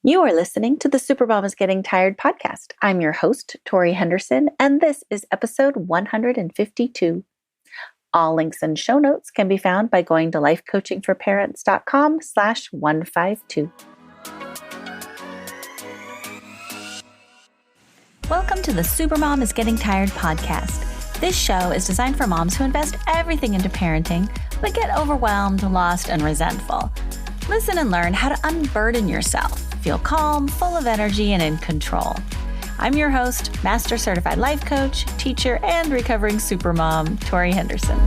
You are listening to the Supermom is Getting Tired podcast. I'm your host, Torie Henderson, and this is episode 152. All links and show notes can be found by going to lifecoachingforparents.com/152. Welcome to the Supermom is Getting Tired podcast. This show is designed for moms who invest everything into parenting, but get overwhelmed, lost, and resentful. Listen and learn how to unburden yourself. Feel calm, full of energy, and in control. I'm your host, Master Certified Life Coach, teacher, and recovering supermom, Torie Henderson.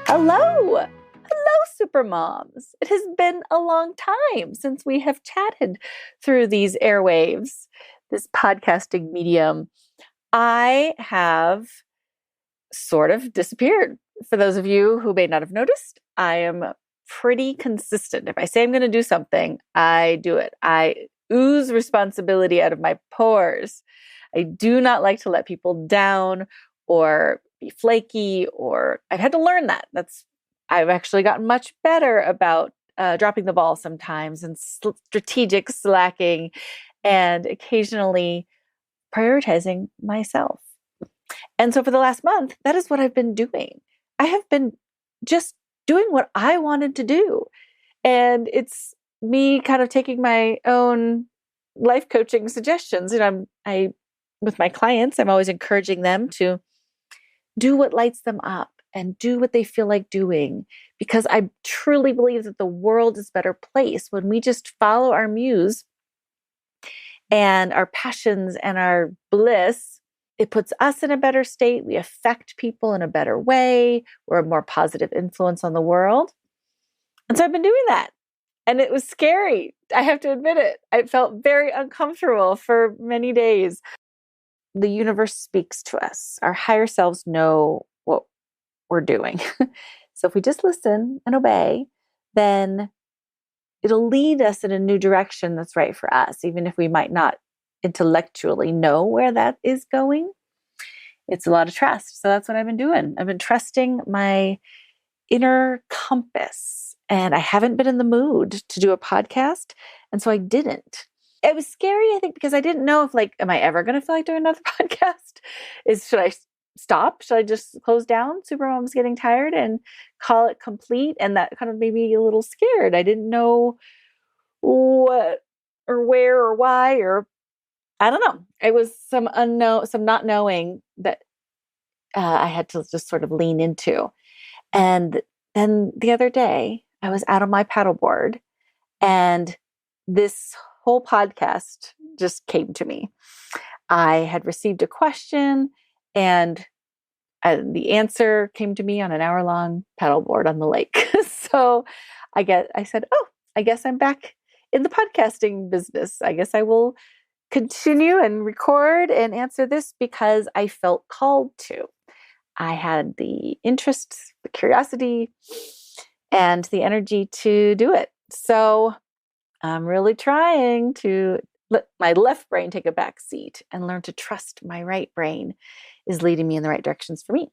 Hello! Hello, supermoms! It has been a long time since we have chatted through these airwaves, this podcasting medium. I have sort of disappeared. For those of you who may not have noticed, I am pretty consistent. If I say I'm going to do something, I do it. I ooze responsibility out of my pores. I do not like to let people down or be flaky, or I've had to learn that. I've actually gotten much better about dropping the ball sometimes and strategic slacking and occasionally prioritizing myself. And so for the last month, that is what I've been doing. I have been just doing what I wanted to do. And it's me kind of taking my own life coaching suggestions. And with my clients, I'm always encouraging them to do what lights them up and do what they feel like doing. Because I truly believe that the world is a better place when we just follow our muse and our passions and our bliss. It puts us in a better state. We affect people in a better way. We're a more positive influence on the world. And so I've been doing that. And it was scary. I have to admit it. I felt very uncomfortable for many days. The universe speaks to us. Our higher selves know what we're doing. So if we just listen and obey, then it'll lead us in a new direction that's right for us, even if we might not intellectually know where that is going. It's a lot of trust. So that's what I've been doing. I've been trusting my inner compass, and I haven't been in the mood to do a podcast. And so I didn't. It was scary, I think, because I didn't know if am I ever going to feel like doing another podcast? Should I stop? Should I just close down Supermom's Getting Tired and call it complete? And that kind of made me a little scared. I didn't know what or where or why, or I don't know. It was some not knowing that I had to just sort of lean into. And then the other day, I was out on my paddleboard, and this whole podcast just came to me. I had received a question, and the answer came to me on an hour-long paddleboard on the lake. So I said, I guess I'm back in the podcasting business. I guess I will continue and record and answer this because I felt called to. I had the interest, the curiosity, and the energy to do it. So I'm really trying to let my left brain take a back seat and learn to trust my right brain is leading me in the right directions for me.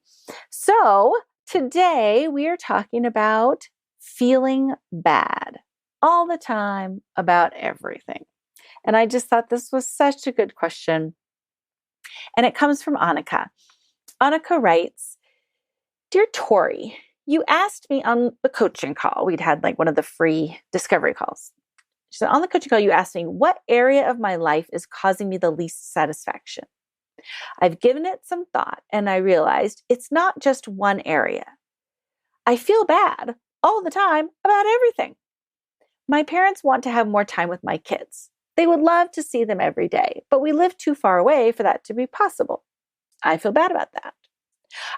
So today we are talking about feeling bad all the time about everything. And I just thought this was such a good question. And it comes from Annika. Annika writes, "Dear Torie, you asked me on the coaching call." We'd had one of the free discovery calls. She said, on the coaching call, you asked me, what area of my life is causing me the least satisfaction? I've given it some thought, and I realized it's not just one area. I feel bad all the time about everything. My parents want to have more time with my kids. They would love to see them every day, but we live too far away for that to be possible. I feel bad about that.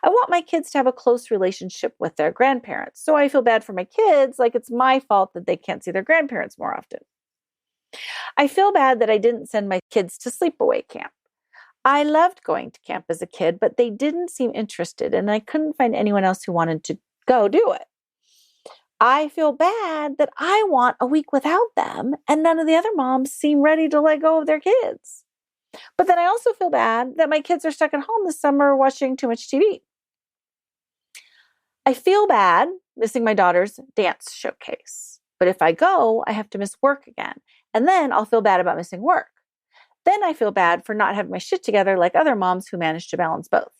I want my kids to have a close relationship with their grandparents, so I feel bad for my kids, like it's my fault that they can't see their grandparents more often. I feel bad that I didn't send my kids to sleepaway camp. I loved going to camp as a kid, but they didn't seem interested, and I couldn't find anyone else who wanted to go do it. I feel bad that I want a week without them, and none of the other moms seem ready to let go of their kids. But then I also feel bad that my kids are stuck at home this summer watching too much TV. I feel bad missing my daughter's dance showcase. But if I go, I have to miss work again. And then I'll feel bad about missing work. Then I feel bad for not having my shit together like other moms who manage to balance both.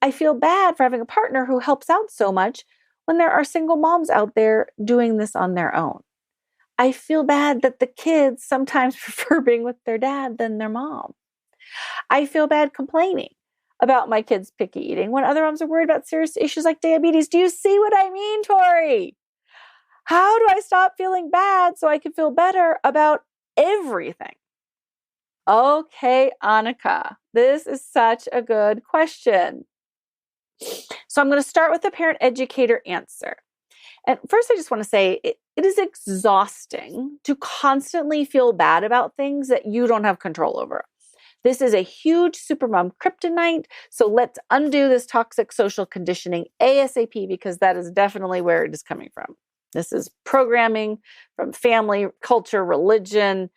I feel bad for having a partner who helps out so much when there are single moms out there doing this on their own. I feel bad that the kids sometimes prefer being with their dad than their mom. I feel bad complaining about my kids' picky eating when other moms are worried about serious issues like diabetes. Do you see what I mean, Torie? How do I stop feeling bad so I can feel better about everything? Okay, Annika, this is such a good question. So I'm going to start with the parent educator answer. And first, I just want to say it is exhausting to constantly feel bad about things that you don't have control over. This is a huge supermom kryptonite. So let's undo this toxic social conditioning ASAP, because that is definitely where it is coming from. This is programming from family, culture, religion,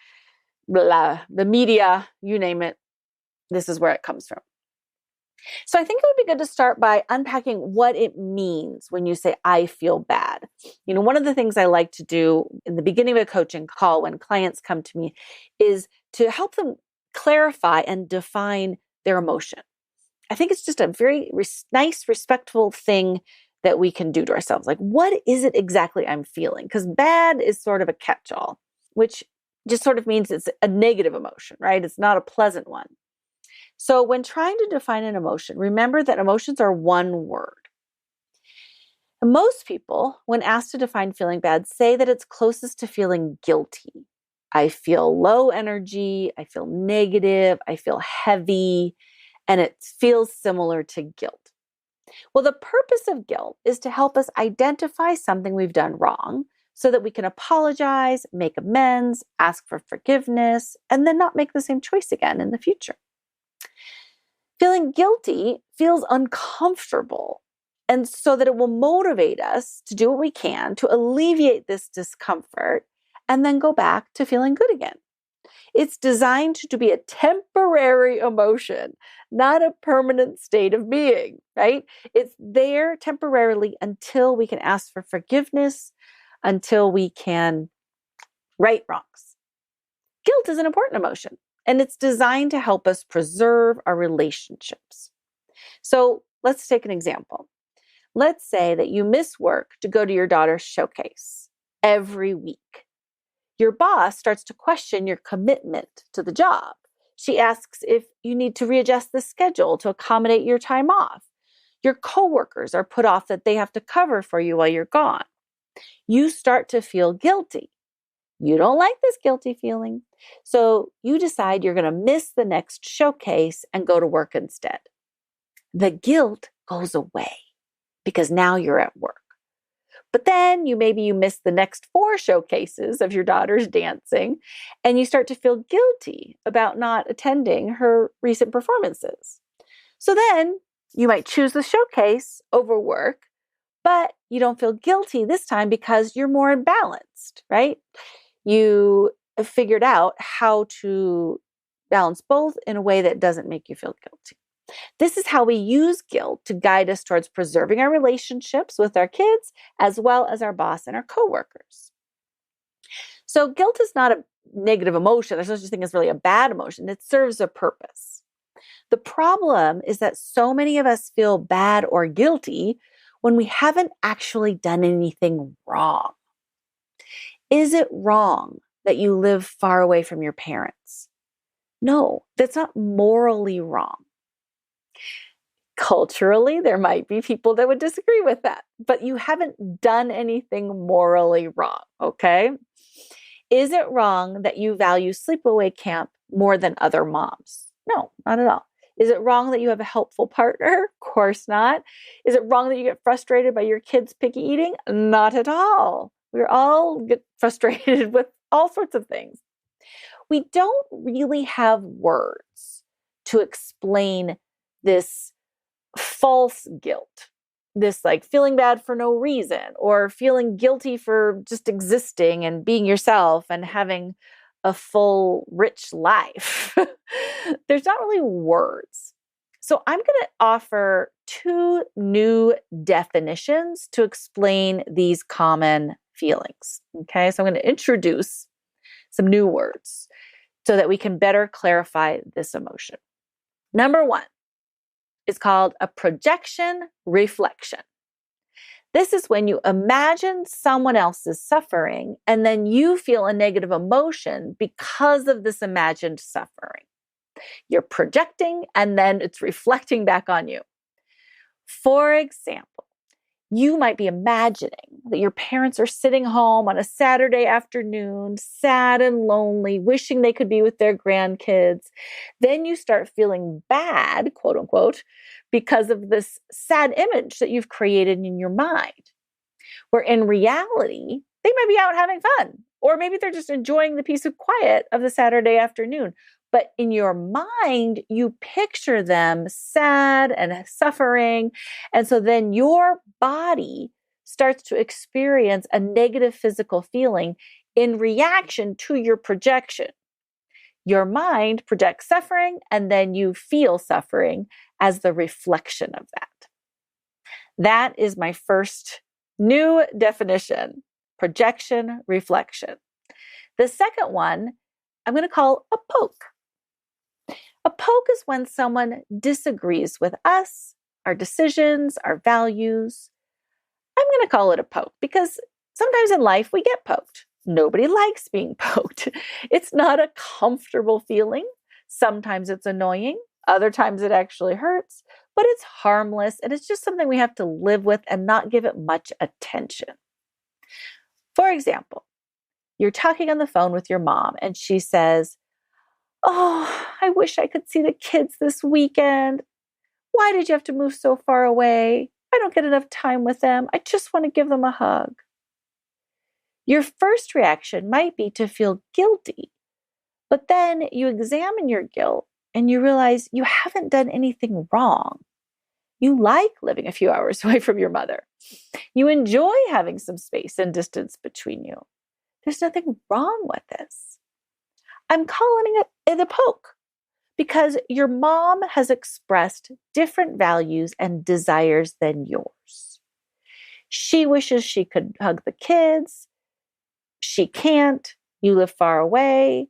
blah, the media, you name it. This is where it comes from. So I think it would be good to start by unpacking what it means when you say, I feel bad. One of the things I like to do in the beginning of a coaching call when clients come to me is to help them clarify and define their emotion. I think it's just a very nice, respectful thing that we can do to ourselves. Like, what is it exactly I'm feeling? Because bad is sort of a catch-all, which just sort of means it's a negative emotion, right? It's not a pleasant one. So when trying to define an emotion, remember that emotions are one word. And most people, when asked to define feeling bad, say that it's closest to feeling guilty. I feel low energy, I feel negative, I feel heavy, and it feels similar to guilt. Well, the purpose of guilt is to help us identify something we've done wrong so that we can apologize, make amends, ask for forgiveness, and then not make the same choice again in the future. Feeling guilty feels uncomfortable, and so that it will motivate us to do what we can to alleviate this discomfort and then go back to feeling good again. It's designed to be a temporary emotion, not a permanent state of being, right? It's there temporarily until we can ask for forgiveness, until we can right wrongs. Guilt is an important emotion, and it's designed to help us preserve our relationships. So let's take an example. Let's say that you miss work to go to your daughter's showcase every week. Your boss starts to question your commitment to the job. She asks if you need to readjust the schedule to accommodate your time off. Your coworkers are put off that they have to cover for you while you're gone. You start to feel guilty. You don't like this guilty feeling. So you decide you're going to miss the next showcase and go to work instead. The guilt goes away because now you're at work. But then maybe you miss the next 4 showcases of your daughter's dancing, and you start to feel guilty about not attending her recent performances. So then you might choose the showcase over work, but you don't feel guilty this time because you're more balanced, right? You have figured out how to balance both in a way that doesn't make you feel guilty. This is how we use guilt to guide us towards preserving our relationships with our kids, as well as our boss and our coworkers. So guilt is not a negative emotion. There's no such thing as really a bad emotion. It serves a purpose. The problem is that so many of us feel bad or guilty when we haven't actually done anything wrong. Is it wrong that you live far away from your parents? No, that's not morally wrong. Culturally, there might be people that would disagree with that, but you haven't done anything morally wrong, okay? Is it wrong that you value sleepaway camp more than other moms? No, not at all. Is it wrong that you have a helpful partner? Of course not. Is it wrong that you get frustrated by your kids' picky eating? Not at all. We all get frustrated with all sorts of things. We don't really have words to explain this false guilt, this like feeling bad for no reason, or feeling guilty for just existing and being yourself and having a full, rich life. There's not really words. So I'm going to offer two new definitions to explain these common feelings. Okay, so I'm going to introduce some new words so that we can better clarify this emotion. Number one is called a projection reflection. This is when you imagine someone else is suffering and then you feel a negative emotion because of this imagined suffering. You're projecting and then it's reflecting back on you. For example, you might be imagining that your parents are sitting home on a Saturday afternoon, sad and lonely, wishing they could be with their grandkids. Then you start feeling bad, quote unquote, because of this sad image that you've created in your mind. Where in reality, they might be out having fun, or maybe they're just enjoying the peace of quiet of the Saturday afternoon. But in your mind, you picture them sad and suffering. And so then your body starts to experience a negative physical feeling in reaction to your projection. Your mind projects suffering, and then you feel suffering as the reflection of that. That is my first new definition, projection reflection. The second one, I'm going to call a poke. A poke is when someone disagrees with us, our decisions, our values. I'm going to call it a poke because sometimes in life we get poked. Nobody likes being poked. It's not a comfortable feeling. Sometimes it's annoying. Other times it actually hurts, but it's harmless and it's just something we have to live with and not give it much attention. For example, you're talking on the phone with your mom and she says, "Oh, I wish I could see the kids this weekend. Why did you have to move so far away? I don't get enough time with them. I just want to give them a hug." Your first reaction might be to feel guilty, but then you examine your guilt and you realize you haven't done anything wrong. You like living a few hours away from your mother. You enjoy having some space and distance between you. There's nothing wrong with this. I'm calling it a poke because your mom has expressed different values and desires than yours. She wishes she could hug the kids. She can't. You live far away.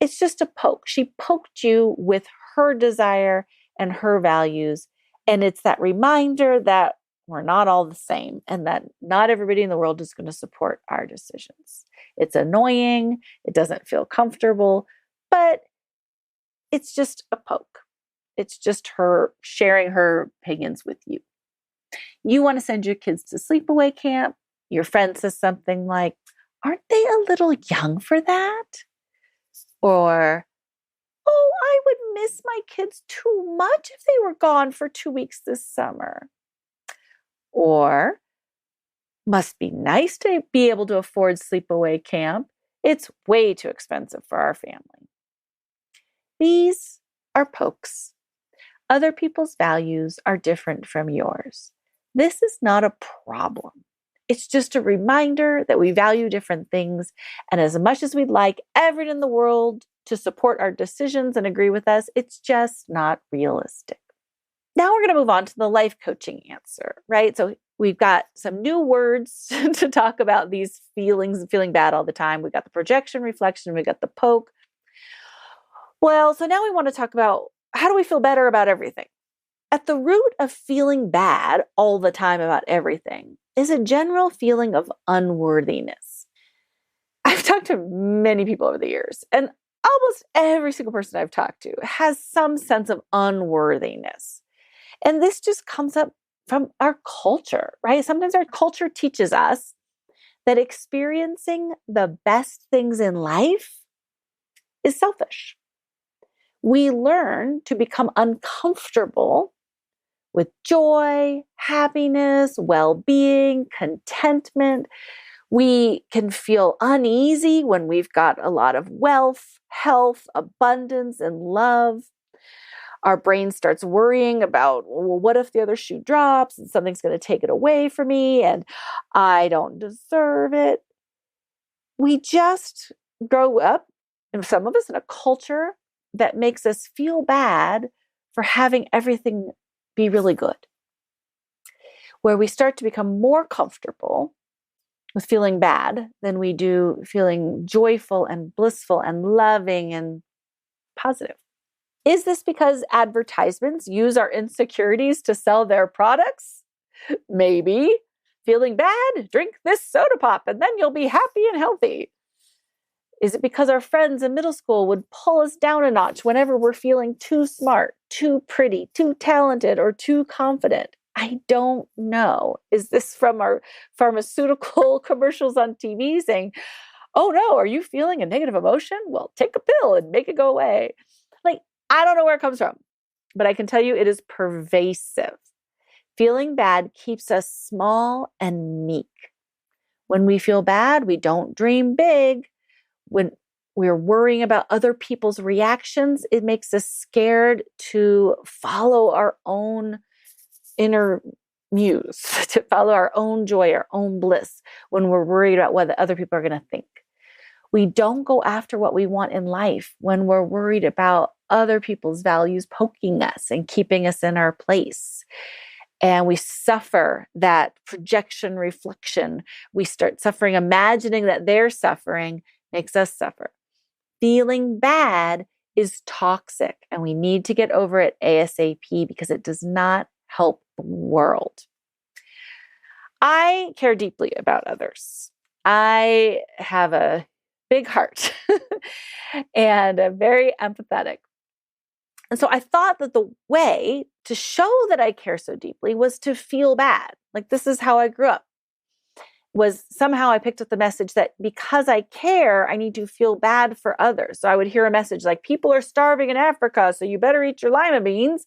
It's just a poke. She poked you with her desire and her values. And it's that reminder that we're not all the same and that not everybody in the world is going to support our decisions. It's annoying. It doesn't feel comfortable, but it's just a poke. It's just her sharing her opinions with you. You want to send your kids to sleepaway camp. Your friend says something like, "Aren't they a little young for that?" Or, "Oh, I would miss my kids too much if they were gone for 2 weeks this summer." Or, "Must be nice to be able to afford sleepaway camp. It's way too expensive for our family." These are pokes. Other people's values are different from yours. This is not a problem. It's just a reminder that we value different things. And as much as we'd like everyone in the world to support our decisions and agree with us, it's just not realistic. Now we're going to move on to the life coaching answer, right? So we've got some new words to talk about these feelings and feeling bad all the time. We've got the projection, reflection, we've got the poke. Well, so now we want to talk about how do we feel better about everything? At the root of feeling bad all the time about everything is a general feeling of unworthiness. I've talked to many people over the years, and almost every single person I've talked to has some sense of unworthiness. And this just comes up from our culture, right? Sometimes our culture teaches us that experiencing the best things in life is selfish. We learn to become uncomfortable with joy, happiness, well-being, contentment. We can feel uneasy when we've got a lot of wealth, health, abundance, and love. Our brain starts worrying about, well, what if the other shoe drops and something's going to take it away from me and I don't deserve it? We just grow up, and some of us, in a culture that makes us feel bad for having everything be really good, where we start to become more comfortable with feeling bad than we do feeling joyful and blissful and loving and positive. Is this because advertisements use our insecurities to sell their products? Maybe. Feeling bad? Drink this soda pop and then you'll be happy and healthy. Is it because our friends in middle school would pull us down a notch whenever we're feeling too smart, too pretty, too talented, or too confident? I don't know. Is this from our pharmaceutical commercials on TV saying, oh no, are you feeling a negative emotion? Well, take a pill and make it go away. Like, I don't know where it comes from, but I can tell you it is pervasive. Feeling bad keeps us small and meek. When we feel bad, we don't dream big. When we're worrying about other people's reactions, it makes us scared to follow our own inner muse, to follow our own joy, our own bliss, when we're worried about what the other people are going to think. We don't go after what we want in life when we're worried about other people's values poking us and keeping us in our place. And we suffer that projection reflection. We start suffering, imagining that they're suffering makes us suffer. Feeling bad is toxic, and we need to get over it ASAP because it does not help the world. I care deeply about others. I have a big heart and I'm very empathetic. And so I thought that the way to show that I care so deeply was to feel bad. Like, this is how I grew up. Was somehow I picked up the message that because I care, I need to feel bad for others. So I would hear a message like, people are starving in Africa, so you better eat your lima beans.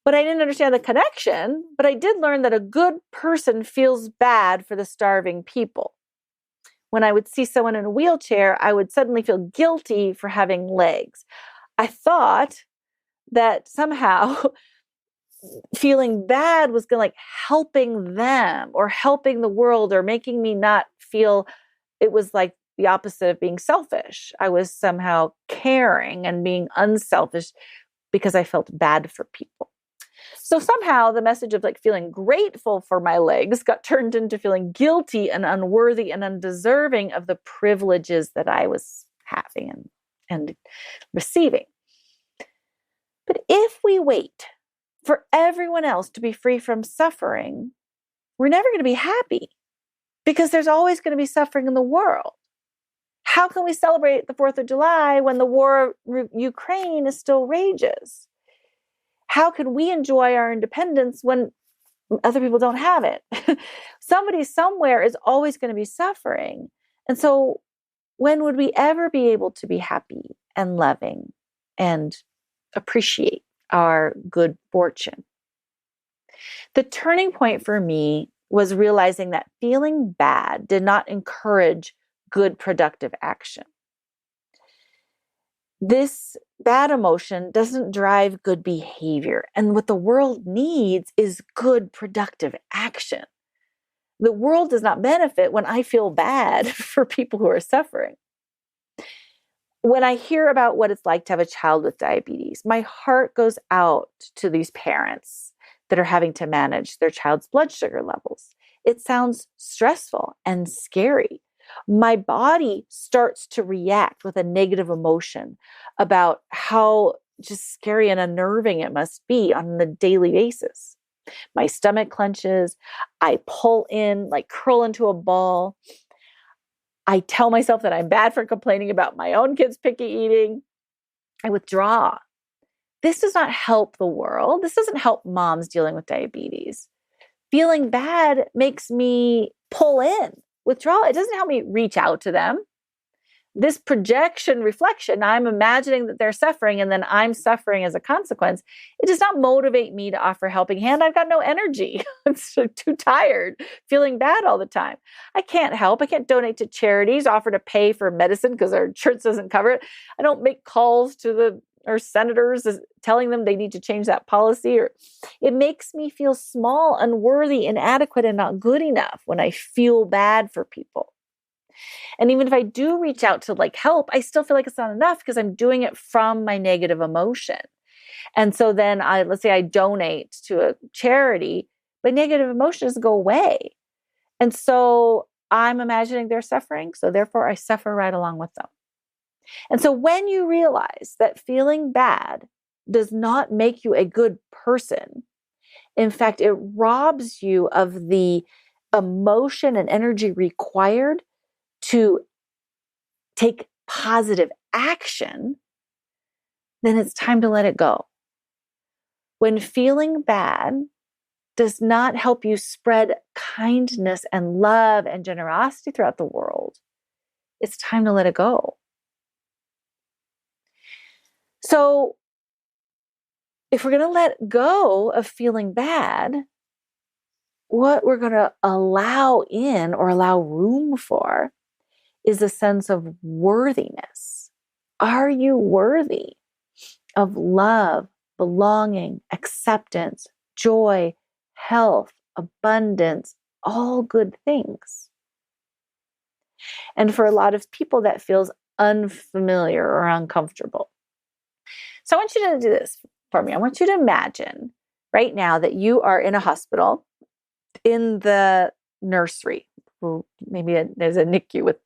But I didn't understand the connection. But I did learn that a good person feels bad for the starving people. When I would see someone in a wheelchair, I would suddenly feel guilty for having legs. I thought that somehow feeling bad was like helping them or helping the world or making me not feel, it was like the opposite of being selfish. I was somehow caring and being unselfish because I felt bad for people. So somehow the message of like feeling grateful for my legs got turned into feeling guilty and unworthy and undeserving of the privileges that I was having and receiving. But if we wait for everyone else to be free from suffering, we're never going to be happy because there's always going to be suffering in the world. How can we celebrate the 4th of July when the war in Ukraine is still rages? How can we enjoy our independence when other people don't have it? Somebody somewhere is always going to be suffering. And so when would we ever be able to be happy and loving and appreciate our good fortune? The turning point for me was realizing that feeling bad did not encourage good, productive action. This bad emotion doesn't drive good behavior. And what the world needs is good, productive action. The world does not benefit when I feel bad for people who are suffering. When I hear about what it's like to have a child with diabetes, my heart goes out to these parents that are having to manage their child's blood sugar levels. It sounds stressful and scary. My body starts to react with a negative emotion about how just scary and unnerving it must be on a daily basis. My stomach clenches. I pull in, like curl into a ball. I tell myself that I'm bad for complaining about my own kids' picky eating. I withdraw. This does not help the world. This doesn't help moms dealing with diabetes. Feeling bad makes me pull in. Withdrawal, it doesn't help me reach out to them. This projection reflection, I'm imagining that they're suffering and then I'm suffering as a consequence. It does not motivate me to offer a helping hand. I've got no energy. I'm so too tired, feeling bad all the time. I can't help. I can't donate to charities, offer to pay for medicine because our insurance doesn't cover it. I don't make calls to our senators telling them they need to change that policy. Or it makes me feel small, unworthy, inadequate, and not good enough when I feel bad for people. And even if I do reach out to like help, I still feel like it's not enough because I'm doing it from my negative emotion. And so then let's say I donate to a charity, but negative emotions go away. And so I'm imagining they're suffering. So therefore I suffer right along with them. And so when you realize that feeling bad does not make you a good person, in fact, it robs you of the emotion and energy required to take positive action, then it's time to let it go. When feeling bad does not help you spread kindness and love and generosity throughout the world, it's time to let it go. So if we're going to let go of feeling bad, what we're going to allow in or allow room for is a sense of worthiness. Are you worthy of love, belonging, acceptance, joy, health, abundance, all good things? And for a lot of people, that feels unfamiliar or uncomfortable. So I want you to do this for me. I want you to imagine right now that you are in a hospital in the nursery. Well, maybe there's a NICU with,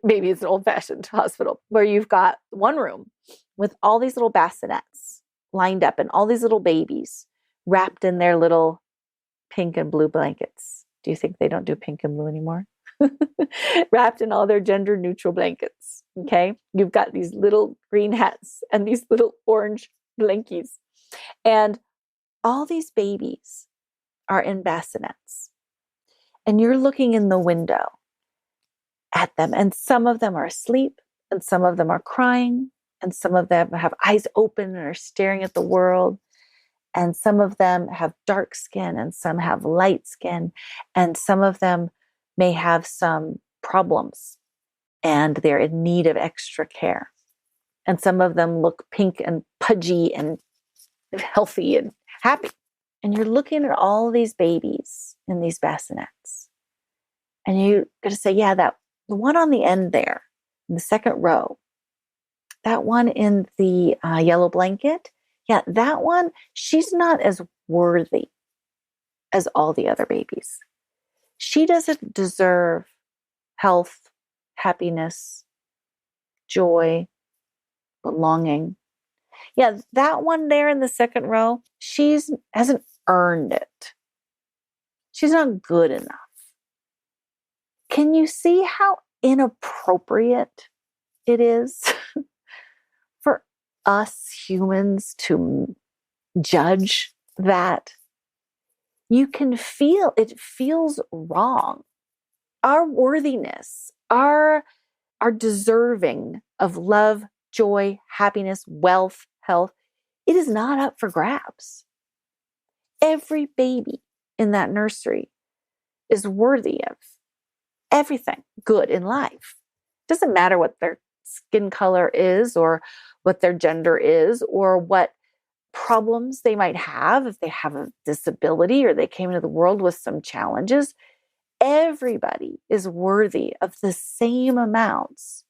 maybe it's an old-fashioned hospital where you've got one room with all these little bassinets lined up and all these little babies wrapped in their little pink and blue blankets. Do you think they don't do pink and blue anymore? Wrapped in all their gender neutral blankets. Okay. You've got these little green hats and these little orange blankies. And all these babies are in bassinets. And you're looking in the window at them. And some of them are asleep, and some of them are crying, and some of them have eyes open and are staring at the world. And some of them have dark skin, and some have light skin, and some of them may have some problems and they're in need of extra care. And some of them look pink and pudgy and healthy and happy. And you're looking at all these babies in these bassinets. And you're going to say, yeah, the one on the end there, in the second row, that one in the yellow blanket, yeah, that one, she's not as worthy as all the other babies. She doesn't deserve health, happiness, joy, belonging. Yeah, that one there in the second row, hasn't earned it. She's not good enough. Can you see how inappropriate it is for us humans to judge that? You can feel it feels wrong. Our worthiness, our deserving of love, joy, happiness, wealth, health, it is not up for grabs. Every baby in that nursery is worthy of everything good in life. It doesn't matter what their skin color is or what their gender is or what problems they might have, if they have a disability or they came into the world with some challenges. Everybody is worthy of the same amounts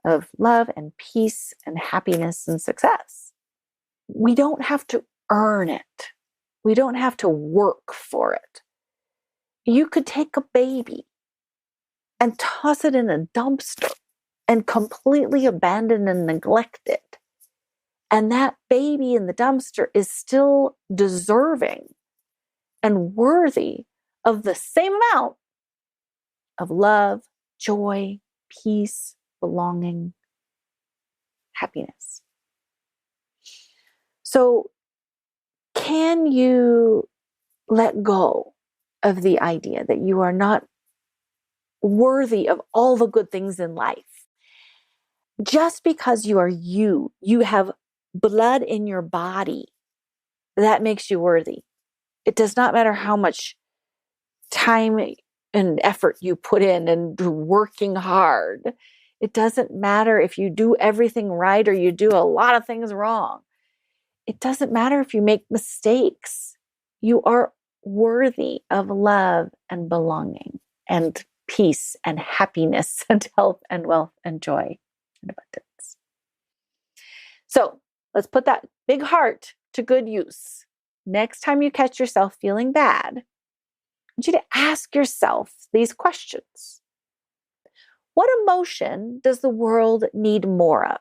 of love and peace and happiness and success. We don't have to earn it. We don't have to work for it. You could take a baby and toss it in a dumpster and completely abandon and neglect it. And that baby in the dumpster is still deserving and worthy of the same amount of love, joy, peace, belonging, happiness. So, can you let go of the idea that you are not worthy of all the good things in life? Just because you are you have blood in your body, that makes you worthy. It does not matter how much time and effort you put in and working hard. It doesn't matter if you do everything right or you do a lot of things wrong. It doesn't matter if you make mistakes. You are worthy of love and belonging and peace and happiness and health and wealth and joy and abundance. So let's put that big heart to good use. Next time you catch yourself feeling bad, I want you to ask yourself these questions. What emotion does the world need more of?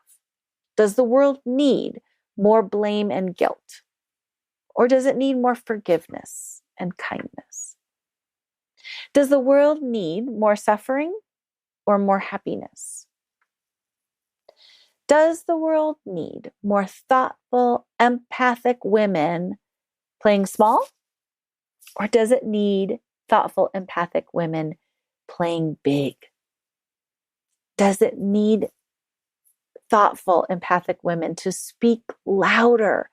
Does the world need more blame and guilt? Or does it need more forgiveness and kindness? Does the world need more suffering or more happiness? Does the world need more thoughtful, empathic women playing small? Or does it need thoughtful, empathic women playing big? Does it need thoughtful, empathic women to speak louder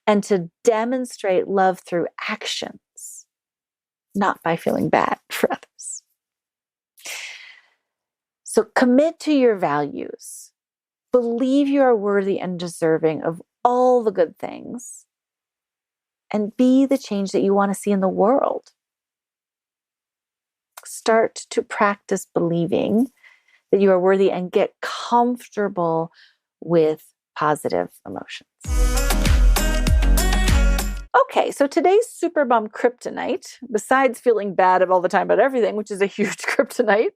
and to demonstrate love through actions, not by feeling bad for others? So commit to your values. Believe you are worthy and deserving of all the good things, and be the change that you want to see in the world. Start to practice believing that you are worthy and get comfortable with positive emotions. Okay, so today's Supermom kryptonite, besides feeling bad all the time about everything, which is a huge kryptonite,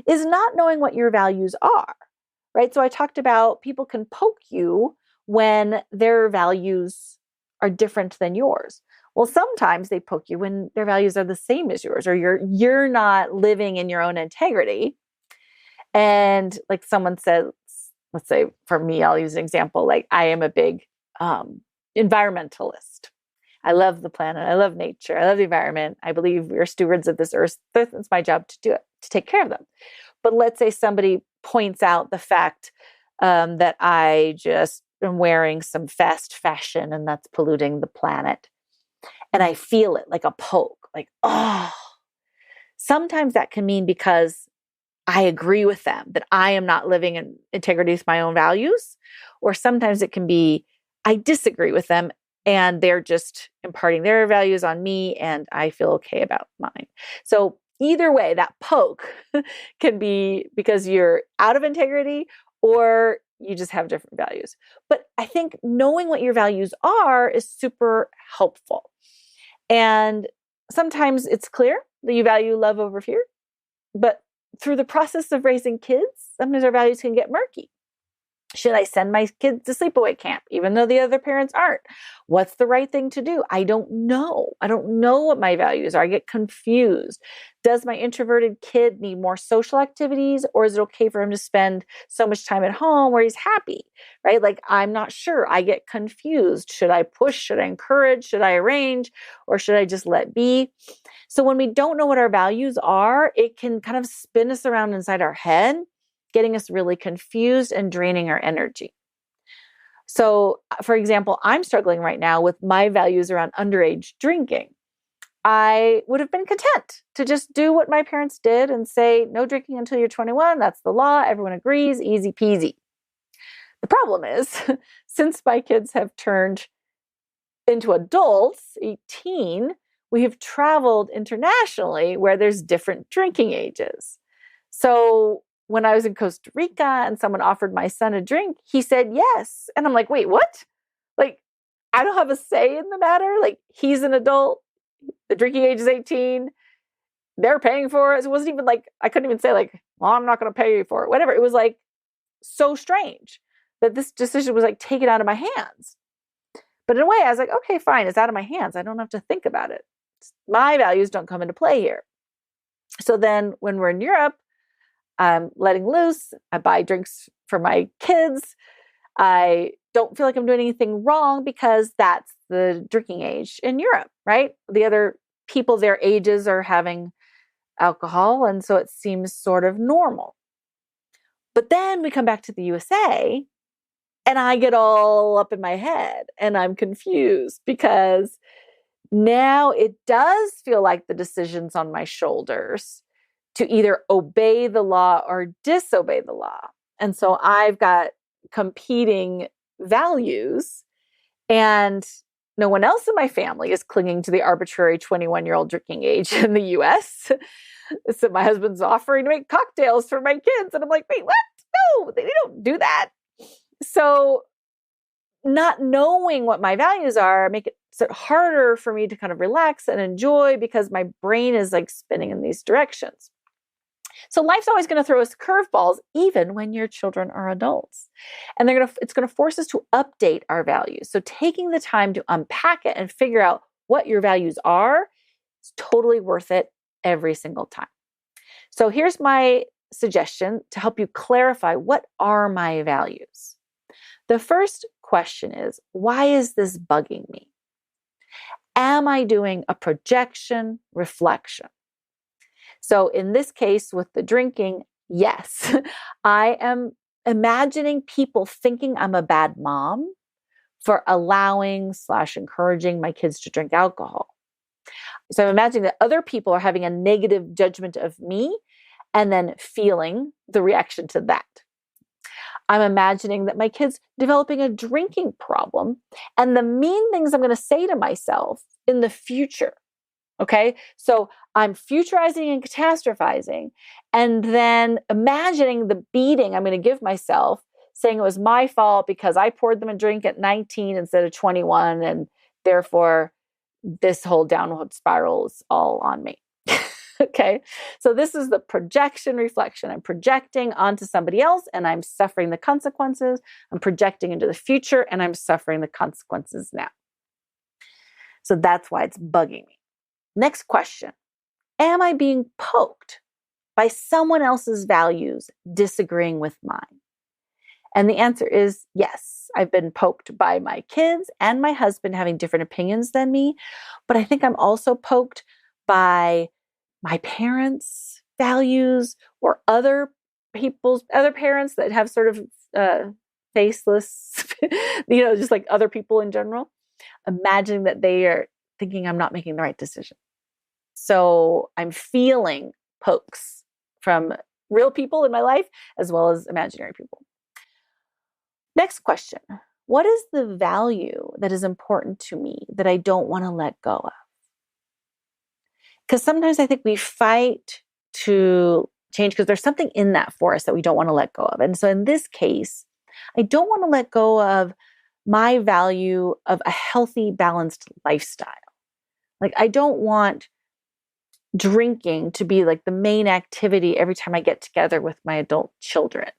is not knowing what your values are, right? So I talked about people can poke you when their values are different than yours. Well, sometimes they poke you when their values are the same as yours, or you're not living in your own integrity. And like someone says, let's say for me, I'll use an example, like I am a big environmentalist. I love the planet. I love nature. I love the environment. I believe we're stewards of this earth. It's my job to do it, to take care of them. But let's say somebody points out the fact that I just am wearing some fast fashion and that's polluting the planet. And I feel it like a poke, like, oh, sometimes that can mean because I agree with them, that I am not living in integrity with my own values. Or sometimes it can be, I disagree with them and they're just imparting their values on me and I feel okay about mine. So either way, that poke can be because you're out of integrity or you just have different values. But I think knowing what your values are is super helpful. And sometimes it's clear that you value love over fear, but through the process of raising kids, sometimes our values can get murky. Should I send my kids to sleepaway camp, even though the other parents aren't? What's the right thing to do? I don't know. I don't know what my values are. I get confused. Does my introverted kid need more social activities, or is it okay for him to spend so much time at home where he's happy, right? Like, I'm not sure. I get confused. Should I push? Should I encourage? Should I arrange? Or should I just let be? So when we don't know what our values are, it can kind of spin us around inside our head, getting us really confused and draining our energy. So, for example, I'm struggling right now with my values around underage drinking. I would have been content to just do what my parents did and say, no drinking until you're 21. That's the law. Everyone agrees. Easy peasy. The problem is, since my kids have turned into adults, 18, we have traveled internationally where there's different drinking ages. So when I was in Costa Rica and someone offered my son a drink, he said yes. And I'm like, wait, what? Like, I don't have a say in the matter. Like, he's an adult. The drinking age is 18. They're paying for it. So it wasn't even like, I couldn't even say like, well, I'm not going to pay for it. Whatever. It was like so strange that this decision was like taken out of my hands. But in a way, I was like, okay, fine. It's out of my hands. I don't have to think about it. My values don't come into play here. So then when we're in Europe, I'm letting loose. I buy drinks for my kids. I don't feel like I'm doing anything wrong because that's the drinking age in Europe, right? The other people their ages are having alcohol, and so it seems sort of normal. But then we come back to the USA, and I get all up in my head, and I'm confused because now it does feel like the decision's on my shoulders to either obey the law or disobey the law. And so I've got competing values, and no one else in my family is clinging to the arbitrary 21-year-old drinking age in the US. So my husband's offering to make cocktails for my kids. And I'm like, wait, what? No, they don't do that. So not knowing what my values are make it so harder for me to kind of relax and enjoy because my brain is like spinning in these directions. So life's always going to throw us curveballs, even when your children are adults. And it's going to force us to update our values. So taking the time to unpack it and figure out what your values are is totally worth it every single time. So here's my suggestion to help you clarify, what are my values? The first question is, why is this bugging me? Am I doing a projection reflection? So in this case with the drinking, yes, I am imagining people thinking I'm a bad mom for allowing/encouraging my kids to drink alcohol. So I'm imagining that other people are having a negative judgment of me and then feeling the reaction to that. I'm imagining that my kid's developing a drinking problem and the mean things I'm going to say to myself in the future. Okay. So I'm futurizing and catastrophizing and then imagining the beating I'm going to give myself, saying it was my fault because I poured them a drink at 19 instead of 21. And therefore this whole downward spiral is all on me. Okay. So this is the projection reflection. I'm projecting onto somebody else and I'm suffering the consequences. I'm projecting into the future and I'm suffering the consequences now. So that's why it's bugging me. Next question. Am I being poked by someone else's values disagreeing with mine? And the answer is yes. I've been poked by my kids and my husband having different opinions than me. But I think I'm also poked by my parents' values or other parents that have sort of faceless, just like other people in general, imagining that they are thinking I'm not making the right decision. So I'm feeling pokes from real people in my life as well as imaginary people. Next question. What is the value that is important to me that I don't want to let go of? Because sometimes I think we fight to change because there's something in that for us that we don't want to let go of. And so in this case, I don't want to let go of my value of a healthy, balanced lifestyle. Like I don't want drinking to be like the main activity every time I get together with my adult children.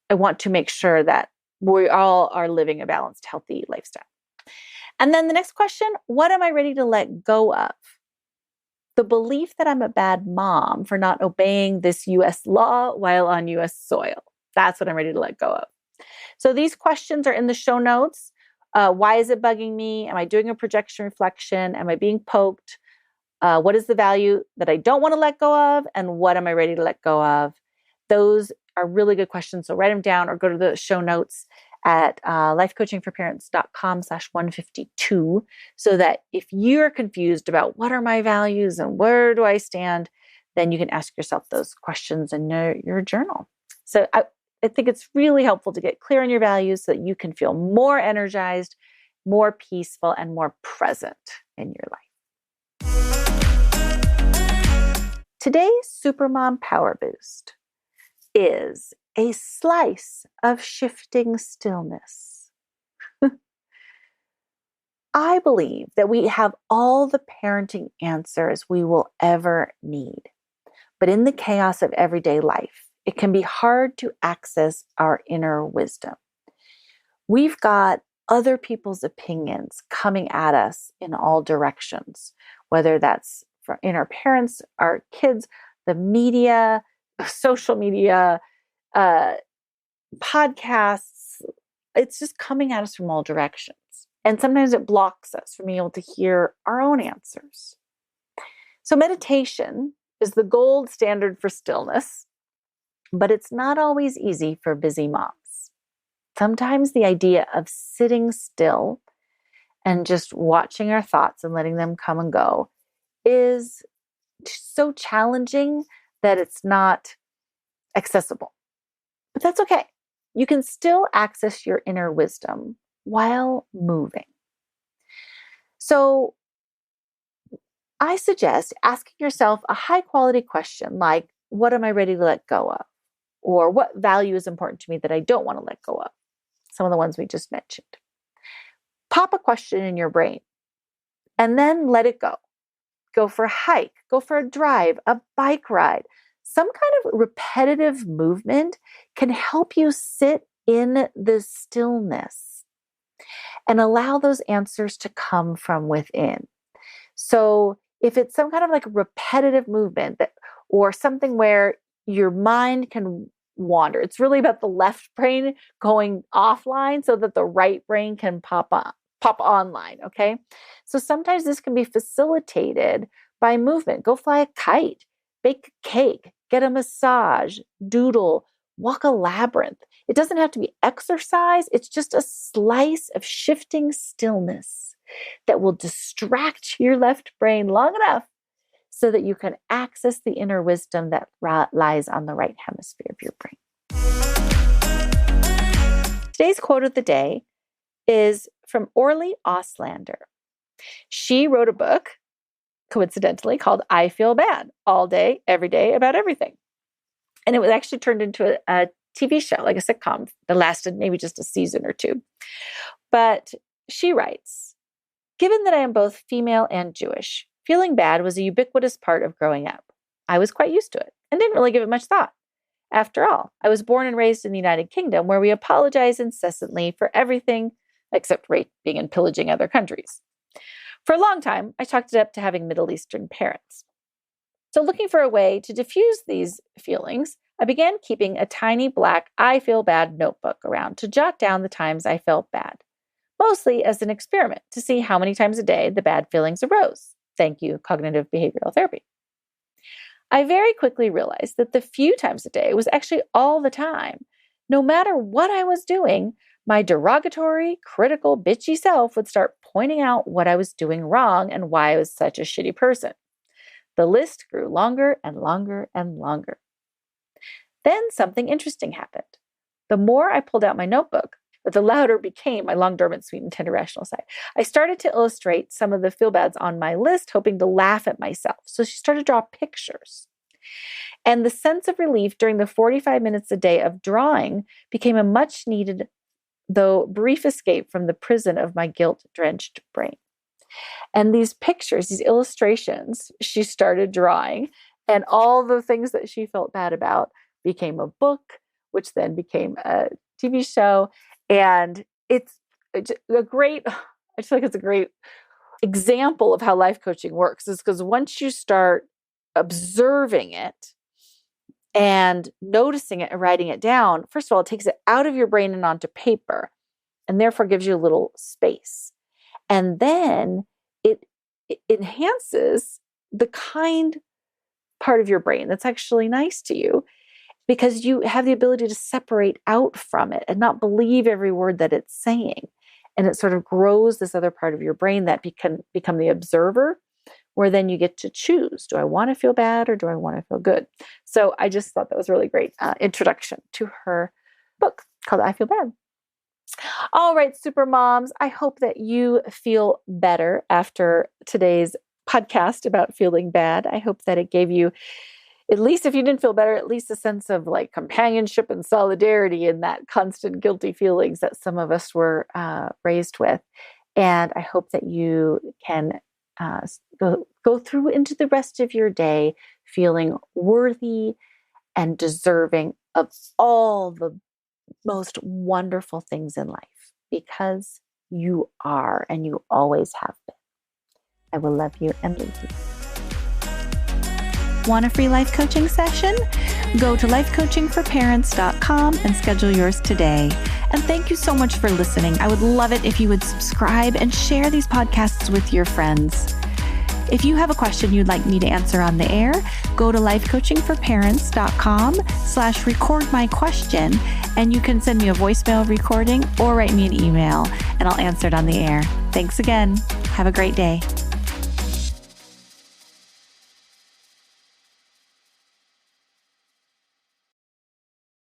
I want to make sure that we all are living a balanced, healthy lifestyle. And then the next question, what am I ready to let go of? The belief that I'm a bad mom for not obeying this US law while on US soil. That's what I'm ready to let go of. So these questions are in the show notes. Why is it bugging me? Am I doing a projection reflection? Am I being poked? What is the value that I don't want to let go of? And what am I ready to let go of? Those are really good questions. So write them down or go to the show notes at lifecoachingforparents.com/152 so that if you're confused about what are my values and where do I stand, then you can ask yourself those questions in your journal. So I think it's really helpful to get clear on your values so that you can feel more energized, more peaceful, and more present in your life. Today's Supermom Power Boost is a slice of shifting stillness. I believe that we have all the parenting answers we will ever need. But in the chaos of everyday life, it can be hard to access our inner wisdom. We've got other people's opinions coming at us in all directions, whether that's in our parents, our kids, the media, social media, podcasts. It's just coming at us from all directions. And sometimes it blocks us from being able to hear our own answers. So meditation is the gold standard for stillness, but it's not always easy for busy moms. Sometimes the idea of sitting still and just watching our thoughts and letting them come and go is so challenging that it's not accessible. But that's okay. You can still access your inner wisdom while moving. So I suggest asking yourself a high quality question like, what am I ready to let go of? Or what value is important to me that I don't want to let go of? Some of the ones we just mentioned. Pop a question in your brain and then let it go. Go for a hike, go for a drive, a bike ride. Some kind of repetitive movement can help you sit in the stillness and allow those answers to come from within. So if it's some kind of like repetitive movement or something where your mind can wander, it's really about the left brain going offline so that the right brain can pop online, okay? So sometimes this can be facilitated by movement. Go fly a kite, bake a cake, get a massage, doodle, walk a labyrinth. It doesn't have to be exercise. It's just a slice of shifting stillness that will distract your left brain long enough so that you can access the inner wisdom that lies on the right hemisphere of your brain. Today's quote of the day is from Orly Auslander. She wrote a book, coincidentally, called I Feel Bad, all day, every day, about everything. And it was actually turned into a TV show, like a sitcom that lasted maybe just a season or two. But she writes, given that I am both female and Jewish, feeling bad was a ubiquitous part of growing up. I was quite used to it and didn't really give it much thought. After all, I was born and raised in the United Kingdom, where we apologize incessantly for everything except raping and pillaging other countries. For a long time, I chalked it up to having Middle Eastern parents. So looking for a way to diffuse these feelings, I began keeping a tiny black I Feel Bad notebook around to jot down the times I felt bad, mostly as an experiment to see how many times a day the bad feelings arose. Thank you, cognitive behavioral therapy. I very quickly realized that the few times a day was actually all the time. No matter what I was doing, my derogatory, critical, bitchy self would start pointing out what I was doing wrong and why I was such a shitty person. The list grew longer and longer and longer. Then something interesting happened. The more I pulled out my notebook, the louder became my long dormant, sweet, and tender rational side. I started to illustrate some of the feel-bads on my list, hoping to laugh at myself. So she started to draw pictures. And the sense of relief during the 45 minutes a day of drawing became a much-needed, though brief, escape from the prison of my guilt-drenched brain. And these pictures, these illustrations, she started drawing, and all the things that she felt bad about became a book, which then became a TV show. And it's a great, I just feel like it's a great example of how life coaching works, is because once you start observing it and noticing it and writing it down, first of all, it takes it out of your brain and onto paper, and therefore gives you a little space. And then it enhances the kind part of your brain that's actually nice to you, because you have the ability to separate out from it and not believe every word that it's saying. And it sort of grows this other part of your brain that can become the observer, where then you get to choose, do I want to feel bad or do I want to feel good? So I just thought that was a really great introduction to her book called I Feel Bad. All right, super moms, I hope that you feel better after today's podcast about feeling bad. I hope that it gave you, at least if you didn't feel better, at least a sense of like companionship and solidarity in that constant guilty feelings that some of us were raised with. And I hope that you can go through into the rest of your day feeling worthy and deserving of all the most wonderful things in life, because you are, and you always have been. I will love you and leave you. Want a free life coaching session? Go to lifecoachingforparents.com and schedule yours today. And thank you so much for listening. I would love it if you would subscribe and share these podcasts with your friends. If you have a question you'd like me to answer on the air, go to lifecoachingforparents.com/recordmyquestion, and you can send me a voicemail recording or write me an email, and I'll answer it on the air. Thanks again. Have a great day.